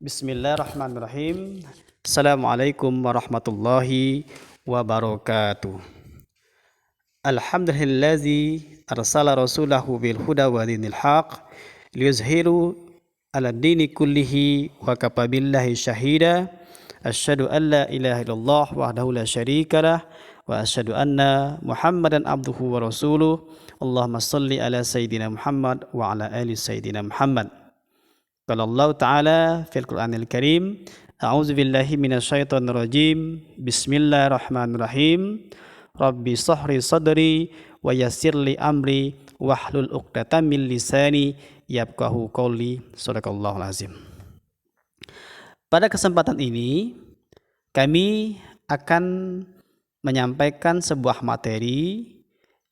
Bismillahirrahmanirrahim. Assalamualaikum warahmatullahi wabarakatuh. Alhamdulillazi arsala rasulahu bil huda wa dinil haq liyuzhiru ala dini kullihi wa kafa billahi syahida. Asyhadu an la ilaha illallah wahdahu la syarikalah wa asyhadu anna Muhammadan abduhu wa rasuluh. Allahumma salli ala sayyidina Muhammad wa ala ali sayyidina Muhammad. Qala Allah Ta'ala fil Qur'anil Karim, a'udzu billahi minasyaitonir rajim. Bismillahirrahmanirrahim. Rabbi shrah sadri wa yassir li amri wahlul 'uqdatam min lisani yafqahu qawli. Shadaqallahul azim. Pada kesempatan ini kami akan menyampaikan sebuah materi,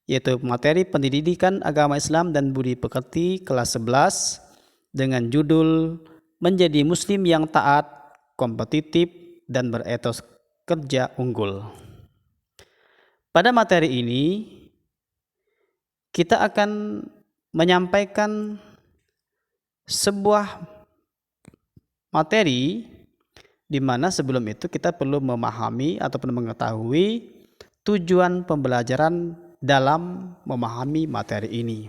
yaitu materi pendidikan agama Islam dan budi pekerti kelas 11 dengan judul Menjadi Muslim yang Taat, Kompetitif, dan Beretos Kerja Unggul. Pada materi ini kita akan menyampaikan sebuah materi di mana sebelum itu kita perlu memahami ataupun mengetahui tujuan pembelajaran dalam memahami materi ini,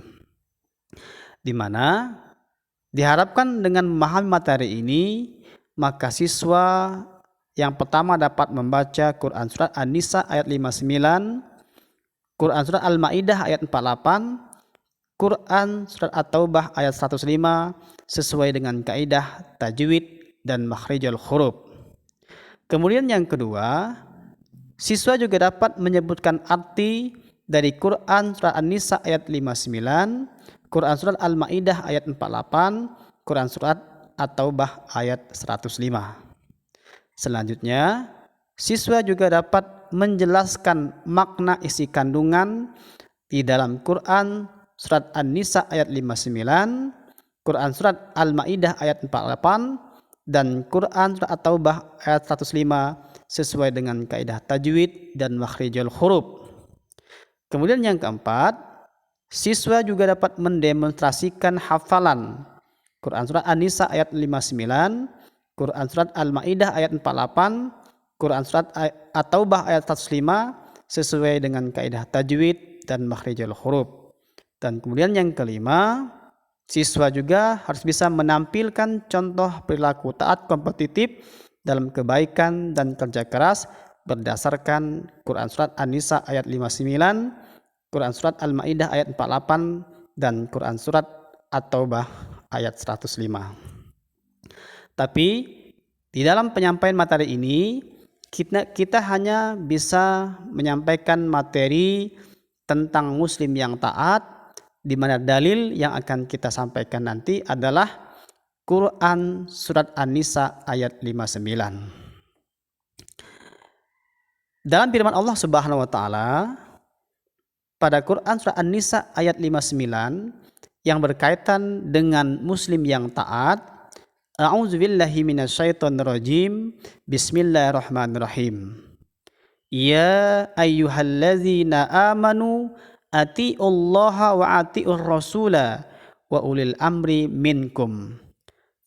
di mana diharapkan dengan memahami materi ini, maka siswa yang pertama dapat membaca Quran Surat An-Nisa ayat 59, Quran Surat Al-Ma'idah ayat 48, Quran Surat At-Taubah ayat 105 sesuai dengan kaidah tajwid dan makhrijul huruf. Kemudian yang kedua, siswa juga dapat menyebutkan arti dari Quran Surat An-Nisa ayat 59, Quran Surat Al-Ma'idah ayat 48, Quran Surat At-Taubah ayat 105. Selanjutnya, siswa juga dapat menjelaskan makna isi kandungan di dalam Quran Surat An-Nisa ayat 59, Quran Surat Al-Ma'idah ayat 48, dan Quran Surat At-Taubah ayat 105 sesuai dengan kaidah tajwid dan makhrijul huruf. Kemudian yang keempat, siswa juga dapat mendemonstrasikan hafalan Quran Surat An-Nisa ayat 59, Quran Surat Al-Ma'idah ayat 48, Quran Surat At-Taubah ayat 105 sesuai dengan kaidah tajwid dan makhrijul huruf. Dan kemudian yang kelima, siswa juga harus bisa menampilkan contoh perilaku taat kompetitif dalam kebaikan dan kerja keras berdasarkan Quran Surat An-Nisa ayat 59, Quran Surat Al-Ma'idah ayat 48, dan Quran Surat At-Taubah ayat 105. Tapi di dalam penyampaian materi ini kita hanya bisa menyampaikan materi tentang muslim yang taat, di mana dalil yang akan kita sampaikan nanti adalah Quran Surat An-Nisa ayat 59. Dalam firman Allah Subhanahu wa taala pada Quran Surat An-Nisa ayat 59 yang berkaitan dengan muslim yang taat, a'udzubillahi minasyaitonir rajim. Bismillahirrahmanirrahim. Ya ayyuhallazina amanu atiullaha wa atiur rasula wa ulil amri minkum.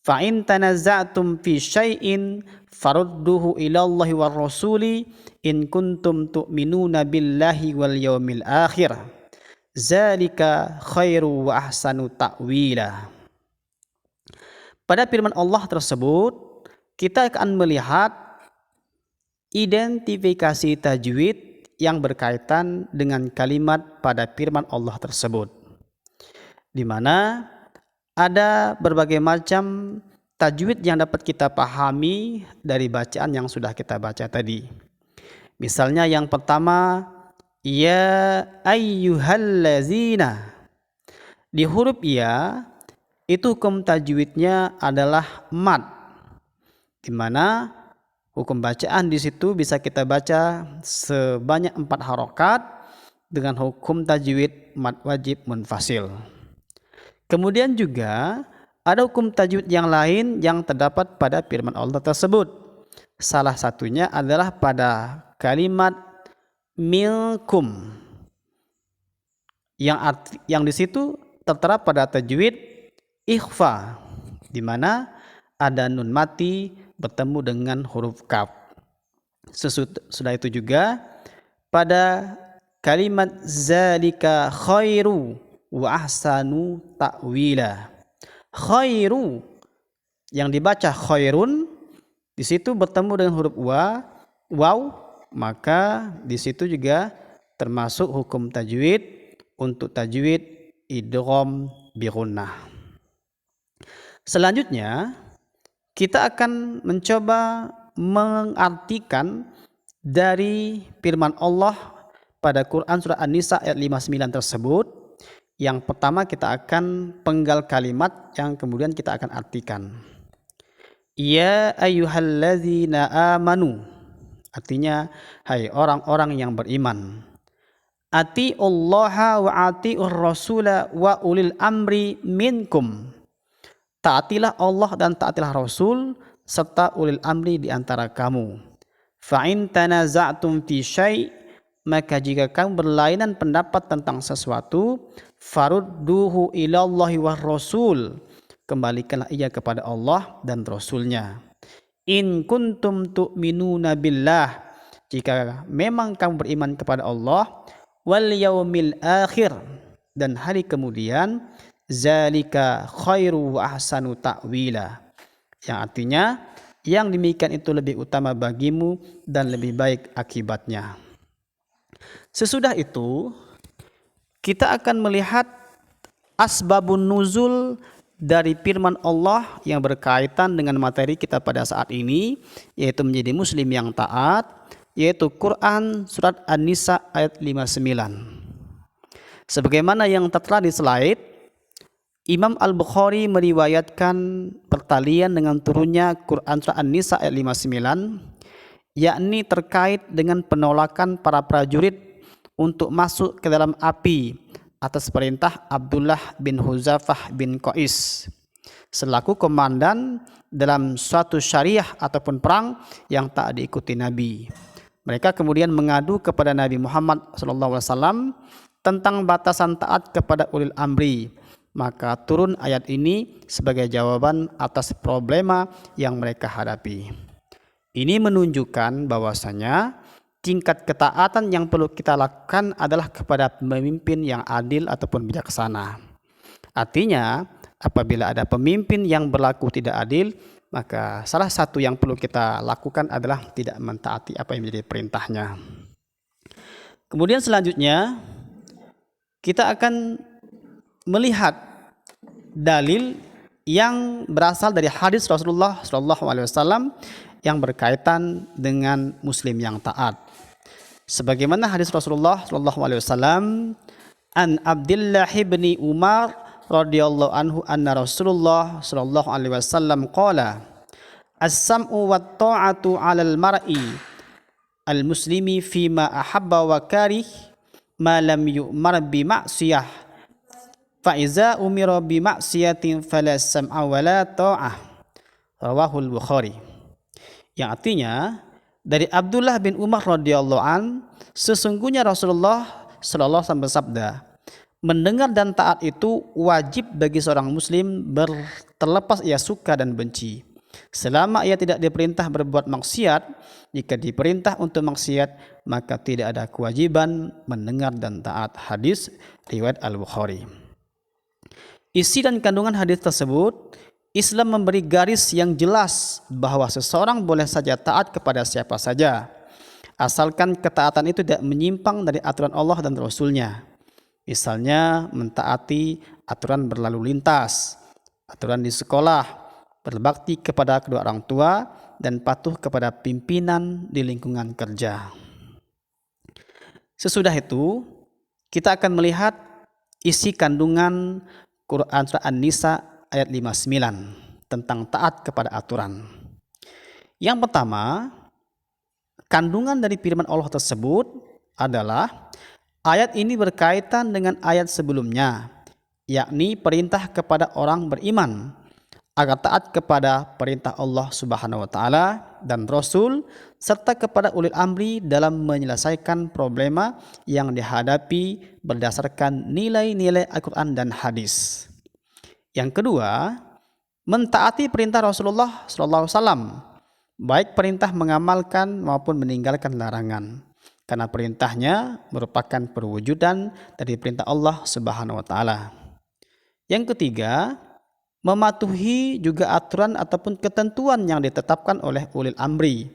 Fa in tanaza'tum fi syai'in farudduhu ilallahi war rasuli in kuntum tu'minuna billahi wal yaumil akhir. Zalika khairu wa ahsanu ta'wila. Pada firman Allah tersebut, kita akan melihat identifikasi tajwid yang berkaitan dengan kalimat pada firman Allah tersebut, di mana ada berbagai macam tajwid yang dapat kita pahami dari bacaan yang sudah kita baca tadi. Misalnya yang pertama, ya ayyuhallazina. Di huruf ya itu hukum tajwidnya adalah mad, di mana hukum bacaan di situ bisa kita baca sebanyak 4 harokat dengan hukum tajwid mad wajib munfasil. Kemudian juga ada hukum tajwid yang lain yang terdapat pada firman Allah tersebut. Salah satunya adalah pada kalimat minkum yang di situ tertera pada tajwid ikhfa, di mana ada nun mati bertemu dengan huruf kaf. Sesudah itu juga pada kalimat zalika khairu wa ahsanu ta'wila. Khairu yang dibaca khairun di situ bertemu dengan huruf waw, maka di situ juga termasuk hukum tajwid untuk tajwid idgham bi gunnah. Selanjutnya kita akan mencoba mengartikan dari firman Allah pada Quran surah An-Nisa ayat 59 tersebut. Yang pertama kita akan penggal kalimat yang kemudian kita akan artikan. Ya ayyuhalladzina amanu, artinya hai orang-orang yang beriman. Atiullaha wa atiur rasula wa ulil amri minkum. Taatilah Allah dan taatilah Rasul serta ulil amri di antara kamu. Fa in tanaza'tum fi syai', maka jika kamu berlainan pendapat tentang sesuatu, farudduhu ilallahi war rasul, kembalikanlah ia kepada Allah dan Rasulnya. In kuntum tu'minuna billah, jika memang kamu beriman kepada Allah, wal yaumil akhir, dan hari kemudian, zalika khairu wa ahsanu ta'wila, yang artinya yang demikian itu lebih utama bagimu dan lebih baik akibatnya. Sesudah itu kita akan melihat asbabun nuzul dari firman Allah yang berkaitan dengan materi kita pada saat ini, yaitu menjadi muslim yang taat, yaitu Quran surat An-Nisa ayat 59. Sebagaimana yang tertera di slide, Imam Al-Bukhari meriwayatkan pertalian dengan turunnya Quran surat An-Nisa ayat 59, yakni terkait dengan penolakan para prajurit untuk masuk ke dalam api atas perintah Abdullah bin Huzafah bin Qais selaku komandan dalam suatu syariah ataupun perang yang tak diikuti Nabi. Mereka kemudian mengadu kepada Nabi Muhammad SAW tentang batasan taat kepada ulil amri. Maka turun ayat ini sebagai jawaban atas problema yang mereka hadapi. Ini menunjukkan bahwasanya tingkat ketaatan yang perlu kita lakukan adalah kepada pemimpin yang adil ataupun bijaksana. Artinya, apabila ada pemimpin yang berlaku tidak adil, maka salah satu yang perlu kita lakukan adalah tidak mentaati apa yang menjadi perintahnya. Kemudian selanjutnya, kita akan melihat dalil yang berasal dari hadis Rasulullah SAW yang berkaitan dengan muslim yang taat. Sebagaimana hadis Rasulullah SAW, an Abdullah bin Umar radhiyallahu anhu anna Rasulullah SAW qala, as-sam'u wat ta'atu 'alal mar'i al-muslimi fima ahabba wa karih ma lam yu'mar bi ma'siyah fa iza umira bi ma'siyatin fala sam'a wa la ta'ah. Rawahul Bukhari. Yang artinya dari Abdullah bin Umar radhiyallahu an, sesungguhnya Rasulullah sallallahu alaihi wasallam bersabda, mendengar dan taat itu wajib bagi seorang muslim terlepas ia suka dan benci. Selama ia tidak diperintah berbuat maksiat, jika diperintah untuk maksiat, maka tidak ada kewajiban mendengar dan taat. Hadis riwayat Al-Bukhari. Isi dan kandungan hadis tersebut, Islam memberi garis yang jelas bahwa seseorang boleh saja taat kepada siapa saja, asalkan ketaatan itu tidak menyimpang dari aturan Allah dan Rasulnya. Misalnya mentaati aturan berlalu lintas, aturan di sekolah, berbakti kepada kedua orang tua, dan patuh kepada pimpinan di lingkungan kerja. Sesudah itu, kita akan melihat isi kandungan Quran Surah An-Nisa ayat 59 tentang taat kepada aturan. Yang pertama, kandungan dari firman Allah tersebut adalah ayat ini berkaitan dengan ayat sebelumnya, yakni perintah kepada orang beriman agar taat kepada perintah Allah Subhanahu wa taala dan Rasul serta kepada ulil amri dalam menyelesaikan problema yang dihadapi berdasarkan nilai-nilai Al-Qur'an dan hadis. Yang kedua, mentaati perintah Rasulullah SAW, baik perintah mengamalkan maupun meninggalkan larangan, karena perintahnya merupakan perwujudan dari perintah Allah Subhanahu wa taala. Yang ketiga, mematuhi juga aturan ataupun ketentuan yang ditetapkan oleh ulil amri,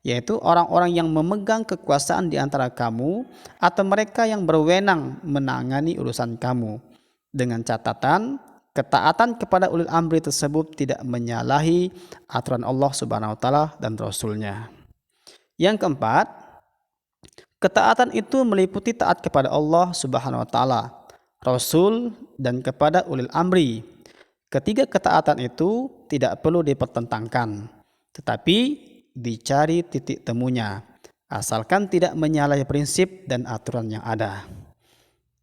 yaitu orang-orang yang memegang kekuasaan di antara kamu atau mereka yang berwenang menangani urusan kamu, dengan catatan ketaatan kepada ulil amri tersebut tidak menyalahi aturan Allah Subhanahu wa taala dan Rasul-Nya. Yang keempat, ketaatan itu meliputi taat kepada Allah Subhanahu wa taala, Rasul, dan kepada ulil amri. Ketiga ketaatan itu tidak perlu dipertentangkan, tetapi dicari titik temunya, asalkan tidak menyalahi prinsip dan aturan yang ada.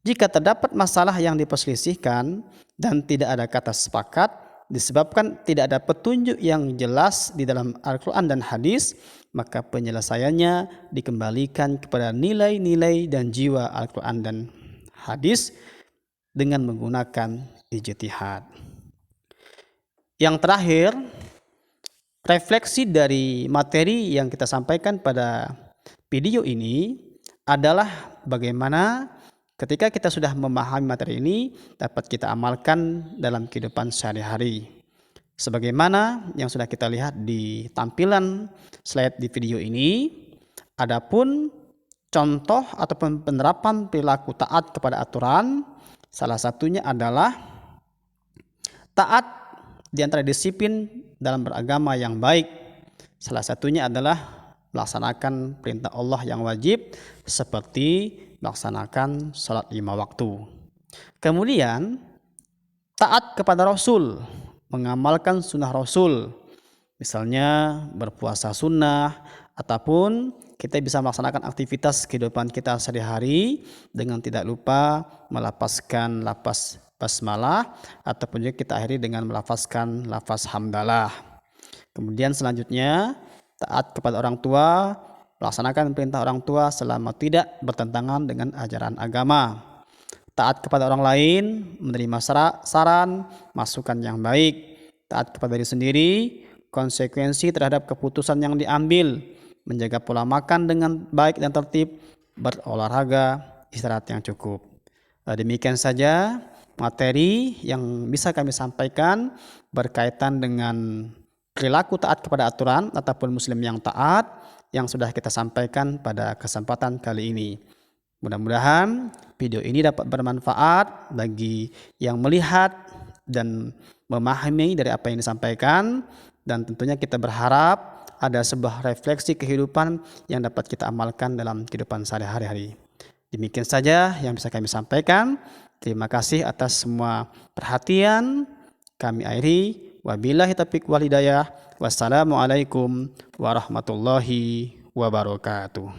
Jika terdapat masalah yang diperselisihkan dan tidak ada kata sepakat disebabkan tidak ada petunjuk yang jelas di dalam Al-Quran dan hadis, maka penyelesaiannya dikembalikan kepada nilai-nilai dan jiwa Al-Quran dan hadis dengan menggunakan ijtihad. Yang terakhir, refleksi dari materi yang kita sampaikan pada video ini adalah bagaimana ketika kita sudah memahami materi ini dapat kita amalkan dalam kehidupan sehari-hari. Sebagaimana yang sudah kita lihat di tampilan slide di video ini, adapun contoh ataupun penerapan perilaku taat kepada aturan, salah satunya adalah taat di antara disiplin dalam beragama yang baik. Salah satunya adalah melaksanakan perintah Allah yang wajib seperti melaksanakan salat 5 waktu. Kemudian taat kepada Rasul, mengamalkan sunnah Rasul, misalnya berpuasa sunnah, ataupun kita bisa melaksanakan aktivitas kehidupan kita sehari-hari dengan tidak lupa melafazkan lafaz basmalah, ataupun juga kita akhiri dengan melafazkan lafaz hamdalah. Kemudian selanjutnya taat kepada orang tua, melaksanakan perintah orang tua selama tidak bertentangan dengan ajaran agama. Taat kepada orang lain, menerima saran, masukan yang baik. Taat kepada diri sendiri, konsekuensi terhadap keputusan yang diambil, menjaga pola makan dengan baik dan tertib, berolahraga, istirahat yang cukup. Demikian saja materi yang bisa kami sampaikan berkaitan dengan perilaku taat kepada aturan ataupun muslim yang taat yang sudah kita sampaikan pada kesempatan kali ini. Mudah-mudahan video ini dapat bermanfaat bagi yang melihat dan memahami dari apa yang disampaikan, dan tentunya kita berharap ada sebuah refleksi kehidupan yang dapat kita amalkan dalam kehidupan sehari-hari. Demikian saja yang bisa kami sampaikan. Terima kasih atas semua perhatian. Kami akhiri. Wabillahi taufiq wal hidayah. Wassalamualaikum warahmatullahi wabarakatuh.